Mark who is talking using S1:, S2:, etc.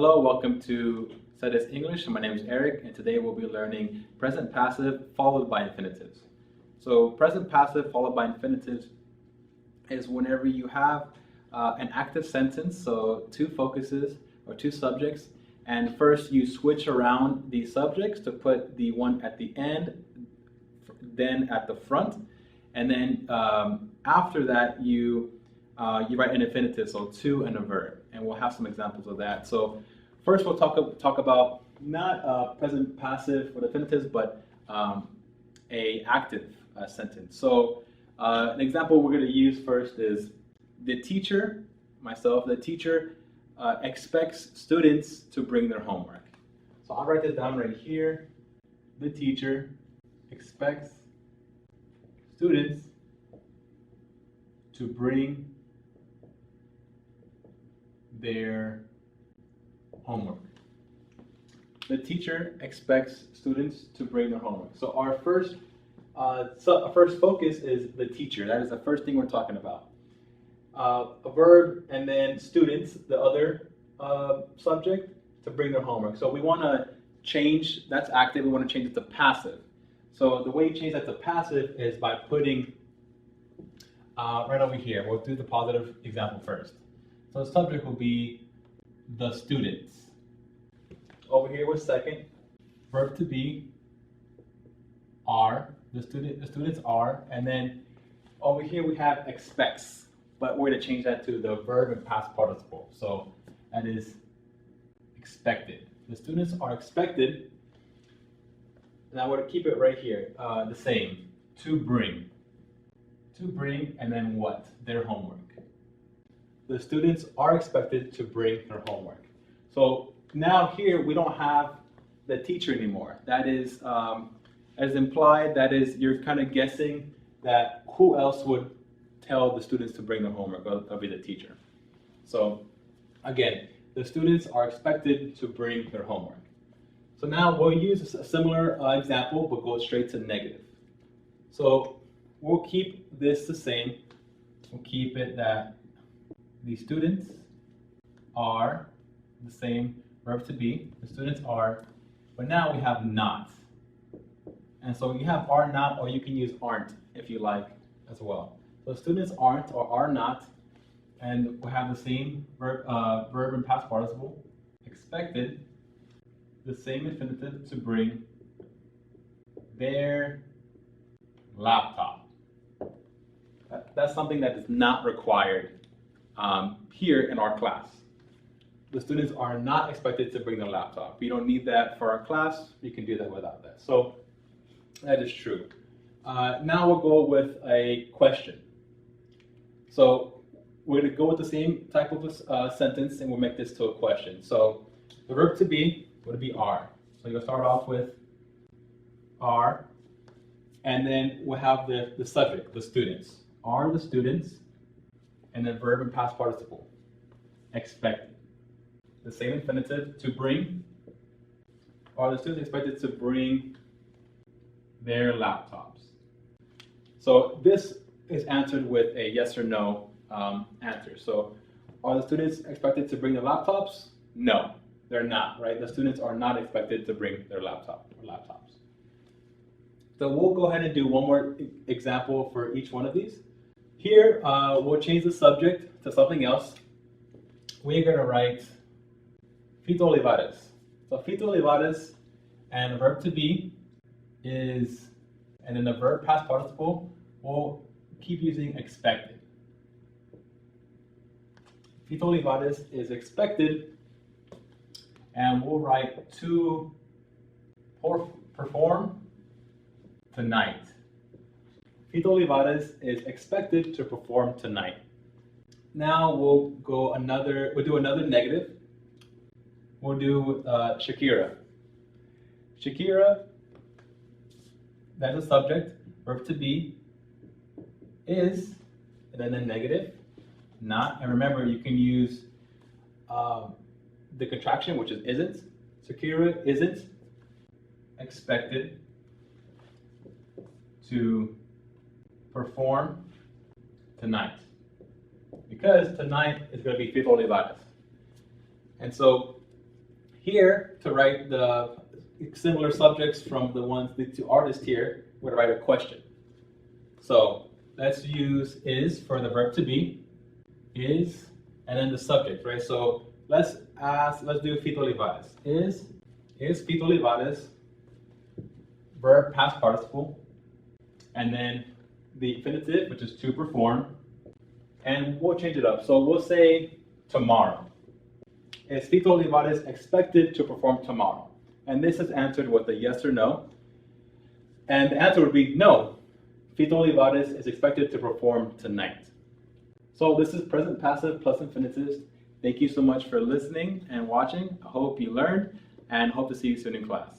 S1: Hello, welcome to SEDES English. My name is Eric, and today we'll be learning present passive followed by infinitives. So present passive followed by infinitives is whenever you have an active sentence, so two focuses or two subjects, and first you switch around the subjects to put the one at the end, then at the front, and then after that you write an infinitive, so to and a verb, and we'll have some examples of that. So first we'll talk about not present passive for the infinitives, but a active sentence. So an example we're going to use first is the teacher expects students to bring their homework. So I'll write this down right here. The teacher expects students to bring their homework. The teacher expects students to bring their homework. So our first focus is the teacher. That is the first thing we're talking about. A verb and then students, the other subject, to bring their homework. So we want to change, that's active, we want to change it to passive. So the way you change that to passive is by putting right over here. We'll do the positive example first. So the subject will be the students. Over here was second. Verb to be are. The students are. And then over here we have expects. But we're going to change that to the verb and past participle. So that is expected. The students are expected. And I want to keep it right here, the same. To bring. To bring, and then what? Their homework. The students are expected to bring their homework. So now here we don't have the teacher anymore. That is, as implied, that is, you're kind of guessing that who else would tell the students to bring their homework. That'll be the teacher. So again, the students are expected to bring their homework. So now we'll use a similar example, but go straight to negative. So we'll keep this the same. We'll keep it that the students are the same verb to be. The students are, but now we have not. And so you have are not, or you can use aren't if you like as well. So students aren't or are not, and we have the same verb and past participle, expected, the same infinitive to bring their laptop. That's something that is not required here in our class. The students are not expected to bring their laptop. We don't need that for our class. We can do that without that. So that is true. Now we'll go with a question. So we're going to go with the same type of sentence, and we'll make this to a question. So the verb to be would be are. So you'll start off with are, and then we'll have the subject, the students. Are the students, and then verb and past participle, expected. The same infinitive, to bring. Are the students expected to bring their laptops? So this is answered with a yes or no answer. So are the students expected to bring their laptops? No, they're not, right? The students are not expected to bring their laptops. So we'll go ahead and do one more example for each one of these. Here, we'll change the subject to something else. We're going to write Fito Olivares. So Fito Olivares, and the verb to be is, and then the verb past participle, we'll keep using expected. Fito Olivares is expected, and we'll write to perform tonight. Fito Olivares is expected to perform tonight. Now we'll do another negative. We'll do Shakira. Shakira, that's a subject, verb to be, is, and then the negative, not. And remember, you can use the contraction, which is isn't. Shakira isn't expected to perform tonight, because tonight is going to be Fito Olivares. And so Here, to write the similar subjects from the two artists here, we're going to write a question. So let's use is for the verb to be, is, and then the subject, right? So let's do Fito Olivares. Is Fito Olivares, verb past participle, and then the infinitive, which is to perform, and we'll change it up. So we'll say tomorrow. Is Fito Olivares expected to perform tomorrow? And this is answered with a yes or no. And the answer would be no. Fito Olivares is expected to perform tonight. So this is present passive plus infinitives. Thank you so much for listening and watching. I hope you learned and hope to see you soon in class.